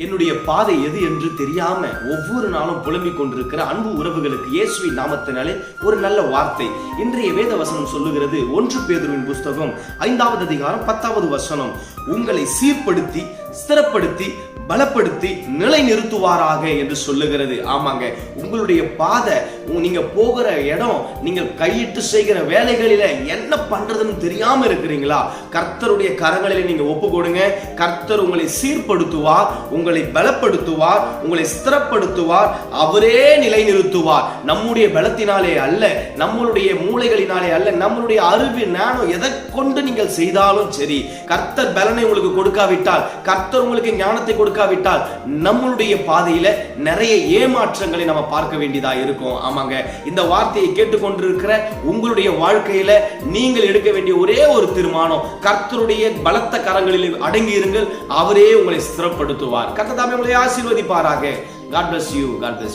என்னுடைய பாதை எது என்று தெரியாம ஒவ்வொரு நாளும் புலம்பிக் கொண்டிருக்கிற அன்பு உறவுகளுக்கு இயேசுவின் நாமத்தினாலே ஒரு நல்ல வார்த்தை. இன்றைய வேத வசனம் சொல்லுகிறது, 1 பேதுருவின் புஸ்தகம் 5வது அதிகாரம் 10வது வசனம், உங்களை சீர்படுத்தி ஸ்திரப்படுத்தி பலப்படுத்தி நிலை நிறுத்துவாராக என்று சொல்லுகிறது. ஆமாங்க, உங்களுடைய பாதை, நீங்க போகிற இடம், நீங்கள் கையிட்டு செய்கிற வேலைகளில என்ன பண்றதுன்னு தெரியாம இருக்கிறீங்களா? கர்த்தருடைய கரங்களிலே நீங்க ஒப்பு கொடுங்க. கர்த்தர் உங்களை சீர்படுத்துவார், உங்களை பலப்படுத்துவார், உங்களை ஸ்திரப்படுத்துவார், அவரே நிலை நிறுத்துவார். நம்முடைய பலத்தினாலே அல்ல, நம்மளுடைய மூளைகளினாலே அல்ல, நம்மளுடைய அறிவு ஞானம் எதை கொண்டு நீங்கள் செய்தாலும் சரி, கர்த்தர் பலனை உங்களுக்கு கொடுக்காவிட்டால், கர்த்தர் உங்களுக்கு ஞானத்தை கொடுக்காவிட்டால், நம்மளுடைய பாதையில நிறைய ஏமாற்றங்களை நம்ம பார்க்க வேண்டியதா இருக்கும். ஆமாங்க, இந்த வார்த்தையை கேட்டுக்கொண்டிருக்கிற உங்களுடைய வாழ்க்கையில நீங்கள் எடுக்க வேண்டிய ஒரே ஒரு தீர்மானம், கர்த்தருடைய பலத்த கரங்களில் அடங்கி இருங்கள், அவரே உங்களை ஸ்திரப்படுத்துவார். கர்த்தர் தாமே உங்களை ஆசீர்வதிப்பாராக. God bless you. God bless you.